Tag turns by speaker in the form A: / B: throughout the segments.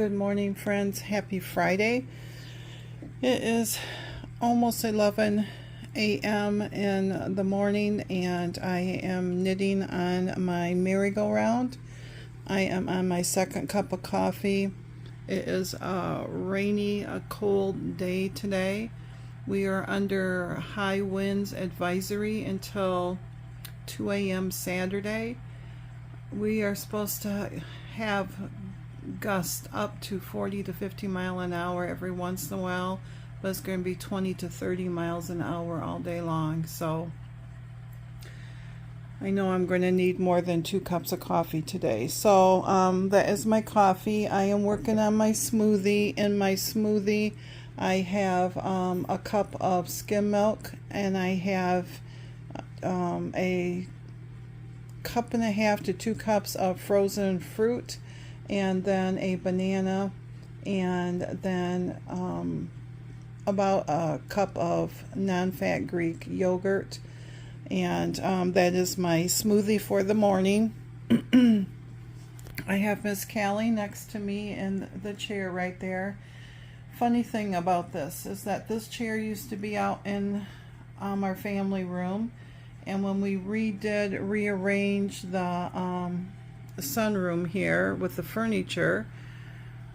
A: Good morning, friends. Happy Friday. It is almost 11 a.m. in the morning and I am knitting on my merry-go-round. I am on my second cup of coffee. It is a rainy, cold day today. We are under high winds advisory until 2 a.m. Saturday. We are supposed to have gusts up to 40 to 50 mile an hour every once in a while, but it's going to be 20 to 30 miles an hour all day long. So I know I'm going to need more than 2 cups of coffee today. So that is my coffee. I am working on my smoothie. In my smoothie I have a cup of skim milk, and I have a cup and a half to 2 cups of frozen fruit, and then a banana, and then about a cup of non-fat Greek yogurt. And that is my smoothie for the morning. I have Miss Cali next to me in the chair right there. Funny thing about this is that this chair used to be out in our family room, and when we rearranged the sunroom here with the furniture,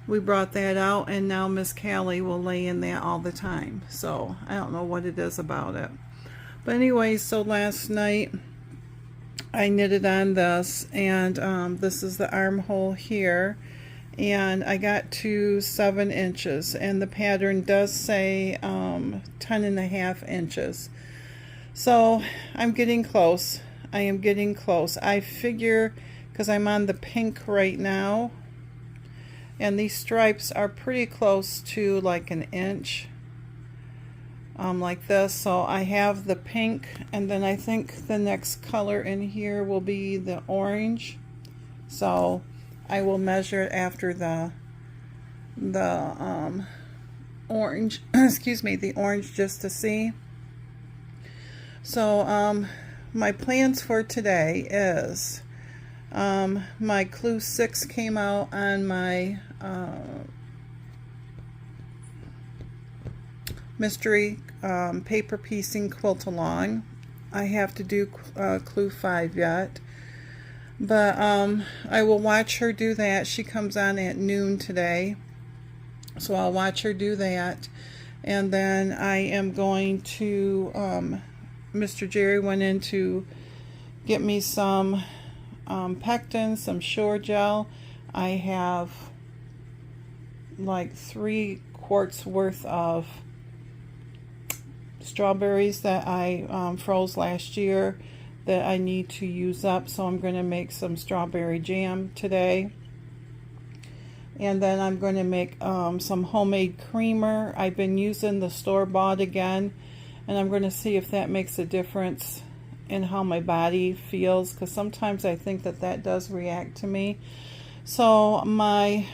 A: we brought that out, and now Miss Cali will lay in that all the time. So I don't know what it is about it. But anyway, so last night I knitted on this, and this is the armhole here, and I got to 7 inches, and the pattern does say 10.5 inches. So I'm getting close. I am getting close. I figure, because I'm on the pink right now, and these stripes are pretty close to like an inch, like this. So I have the pink, and then I think the next color in here will be the orange. So I will measure it after the orange excuse me, the orange, just to see. So my plans for today is my clue 6 came out on my mystery paper piecing quilt along. I have to do clue 5 yet, but I will watch her do that. She comes on at noon today, so I'll watch her do that. And then I am going to Mr. Jerry went in to get me some pectin, some shore gel. I have like 3 quarts worth of strawberries that I froze last year that I need to use up, so I'm going to make some strawberry jam today. And then I'm going to make some homemade creamer. I've been using the store-bought again, and I'm going to see if that makes a difference in how my body feels, because sometimes I think that that does react to me. So my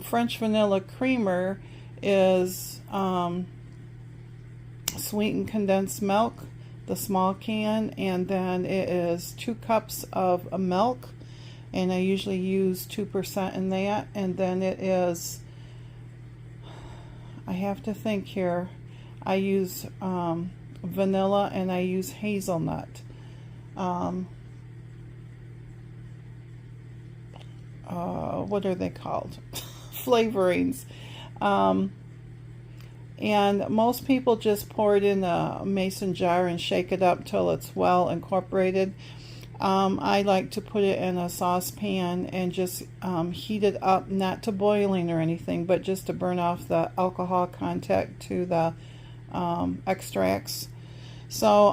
A: French vanilla creamer is sweetened condensed milk, the small can, and then it is 2 cups of milk, and I usually use 2% in that. And then it is, I have to think here, I use vanilla, and I use hazelnut. What are they called? Flavorings. And most people just pour it in a mason jar and shake it up till it's well incorporated. I like to put it in a saucepan and just heat it up, not to boiling or anything, but just to burn off the alcohol content to the extracts. So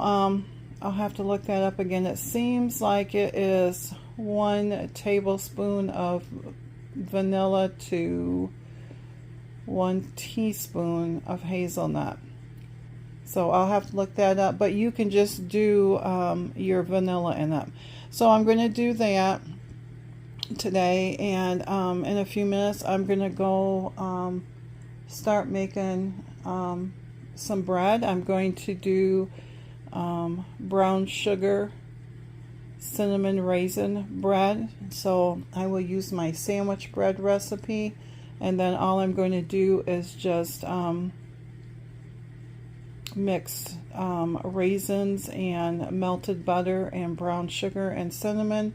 A: I'll have to look that up again. It seems like it is 1 tablespoon of vanilla to 1 teaspoon of hazelnut. So I'll have to look that up, but you can just do your vanilla in it. So I'm going to do that today, and in a few minutes I'm going to go start making some bread. I'm going to do brown sugar cinnamon raisin bread. So I will use my sandwich bread recipe, And then all I'm going to do is just mix raisins and melted butter and brown sugar and cinnamon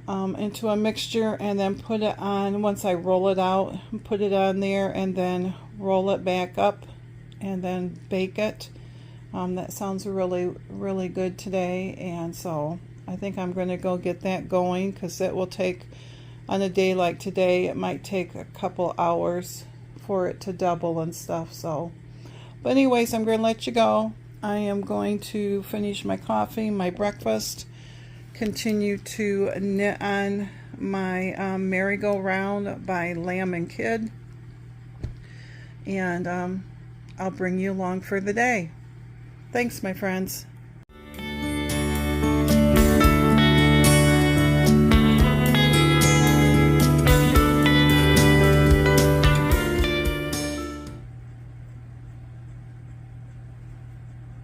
A: into a mixture, and then put it on. Once I roll it out, put it on there, and then roll it back up and then bake it. That sounds really good today, and so I think I'm going to go get that going, because it will take, on a day like today, it might take a couple hours for it to double and stuff. So, but anyways, I'm going to let you go. I am going to finish my coffee, my breakfast, continue to knit on my merry-go-round by Lamb and Kid, and I'll bring you along for the day. Thanks, my friends.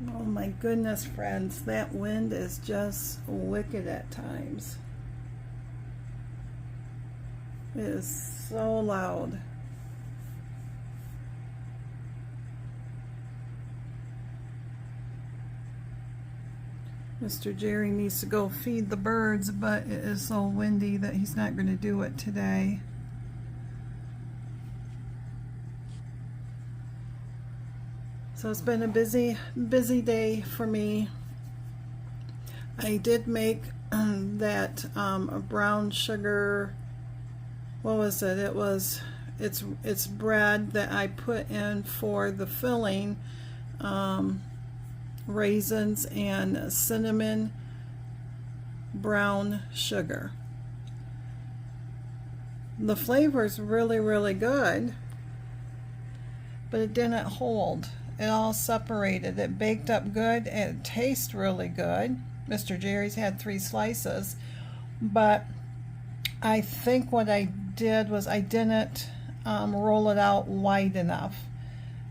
A: Oh my goodness, friends, that wind is just wicked at times. It is so loud. Mr. Jerry needs to go feed the birds, but it is so windy that he's not going to do it today. So it's been a busy day for me. I did make that brown sugar, what was it? It's bread that I put in for the filling, raisins and cinnamon brown sugar. The flavor is really good, but it didn't hold. It all separated. It baked up good and it tastes really good. Mr. Jerry's had 3 slices, but I think what I did was I didn't roll it out wide enough,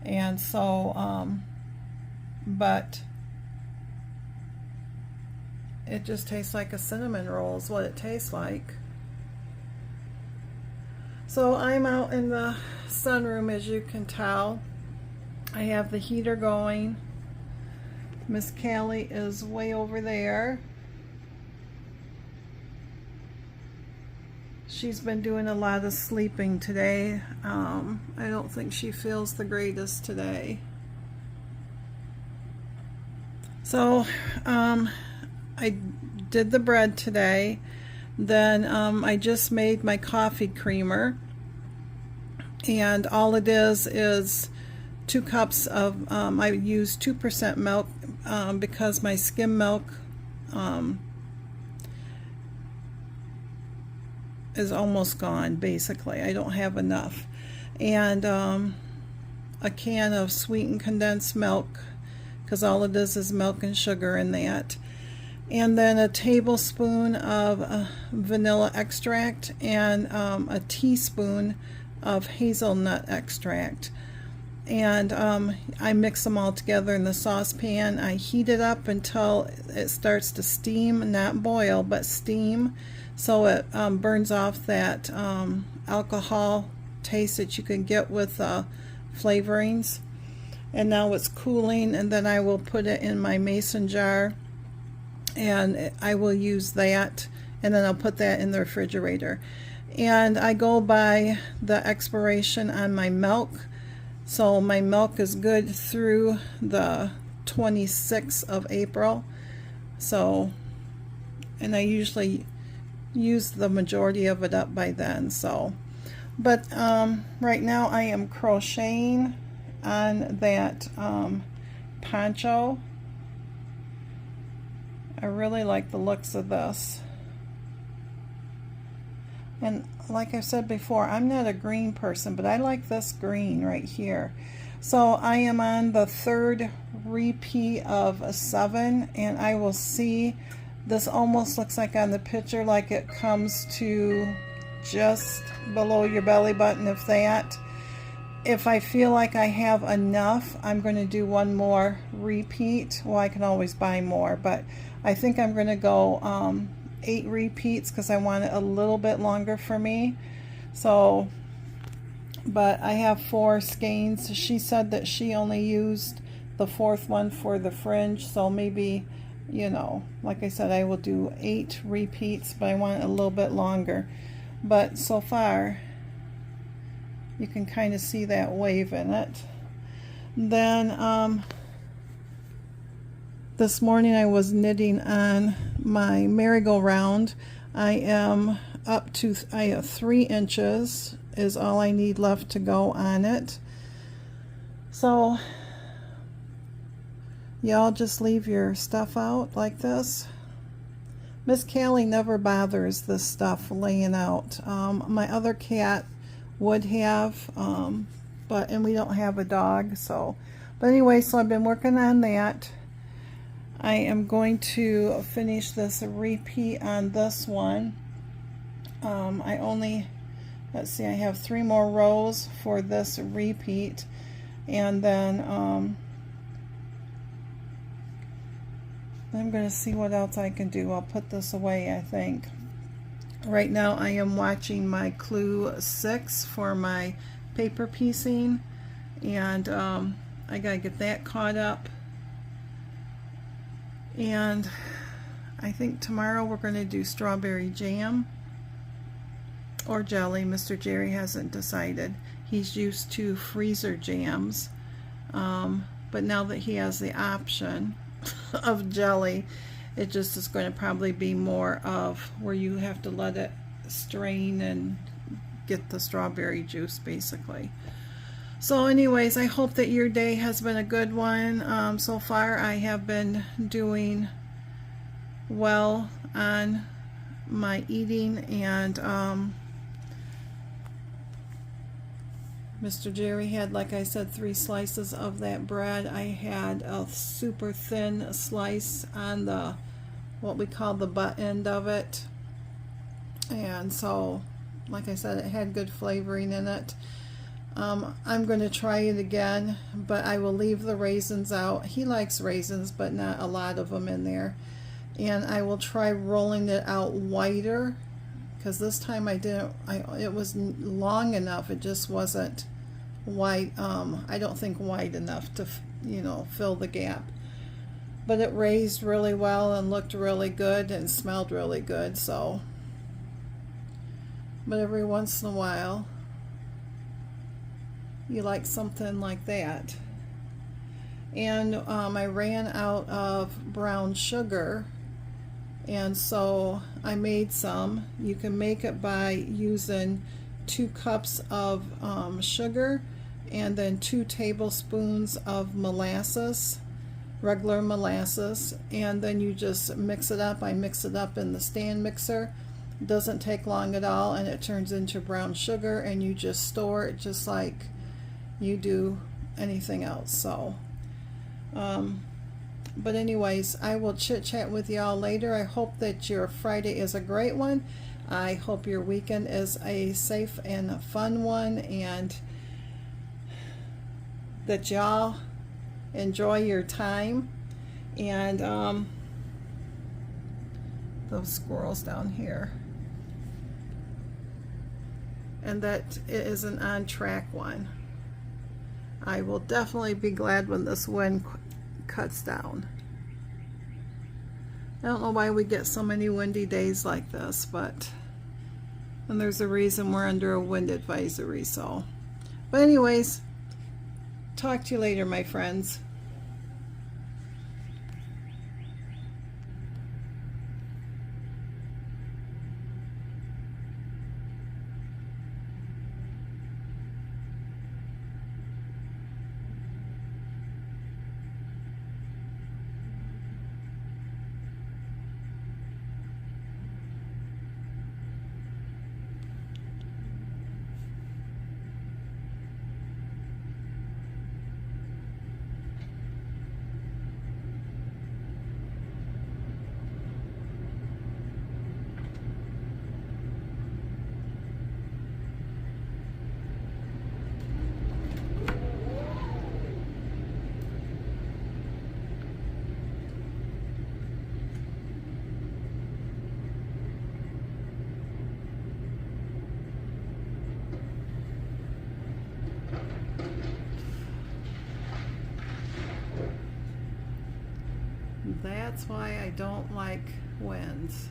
A: and so but it just tastes like a cinnamon roll is what it tastes like. So I'm out in the sunroom, as you can tell. I have the heater going. Miss Cali is way over there. She's been doing a lot of sleeping today. I don't think she feels the greatest today. So I did the bread today. Then I just made my coffee creamer, and all it is 2 cups of, I use 2% milk because my skim milk is almost gone, basically. I don't have enough. And a can of sweetened condensed milk, because all it is milk and sugar in that. And then a tablespoon of vanilla extract and a teaspoon of hazelnut extract. And I mix them all together in the saucepan. I heat it up until it starts to steam, not boil, but steam, so it burns off that alcohol taste that you can get with flavorings. And now it's cooling, and then I will put it in my mason jar, and I will use that, and then I'll put that in the refrigerator. And I go by the expiration on my milk. So my milk is good through the 26th of April. So, and I usually use the majority of it up by then. So, but right now I am crocheting on that poncho. I really like the looks of this. And like I said before, I'm not a green person, but I like this green right here. So I am on the 3rd repeat of 7, and I will see, this almost looks like on the picture like it comes to just below your belly button, if that. If I feel like I have enough, I'm going to do one more repeat. Well, I can always buy more, but I think I'm going to go 8 repeats because I want it a little bit longer for me. So, but I have 4 skeins. She said that she only used the 4th one for the fringe, so maybe, you know, like I said, I will do 8 repeats, but I want it a little bit longer. But so far, you can kind of see that wave in it. Then this morning I was knitting on my merry-go-round. I am up to, I have 3 inches is all I need left to go on it. So y'all just leave your stuff out like this. Miss Cali never bothers this stuff laying out. My other cat would have, and we don't have a dog, so. But anyway, so I've been working on that. I am going to finish this repeat on this one. I only, let's see, I have 3 more rows for this repeat, and then I'm going to see what else I can do. I'll put this away, I think. Right now I am watching my Clue 6 for my paper piecing, and I got to get that caught up. And I think tomorrow we're going to do strawberry jam or jelly. Mr. Jerry hasn't decided. He's used to freezer jams, but now that he has the option of jelly, it just is going to probably be more of where you have to let it strain and get the strawberry juice, basically. So anyways, I hope that your day has been a good one. So far I have been doing well on my eating, and Mr. Jerry had, like I said, 3 slices of that bread. I had a super thin slice on the, what we call the butt end of it. And so, like I said, it had good flavoring in it. I'm going to try it again, but I will leave the raisins out. He likes raisins, but not a lot of them in there. And I will try rolling it out wider, because this time I didn't, it was long enough, it just wasn't wide, I don't think wide enough to, you know, fill the gap. But it raised really well and looked really good and smelled really good. So, but every once in a while you like something like that. And I ran out of brown sugar, and so I made some. You can make it by using 2 cups of sugar and then 2 tablespoons of molasses, regular molasses, and then you just mix it up. I mix it up in the stand mixer. It doesn't take long at all, and it turns into brown sugar, and you just store it just like you do anything else. So but anyways, I will chit chat with y'all later. I hope that your Friday is a great one. I hope your weekend is a safe and fun one, and that y'all enjoy your time. And those squirrels down here, and that it is an on track one. I will definitely be glad when this wind cuts down. I don't know why we get so many windy days like this, but, and there's a reason we're under a wind advisory. So, but anyways, talk to you later, my friends. that's why I don't like winds.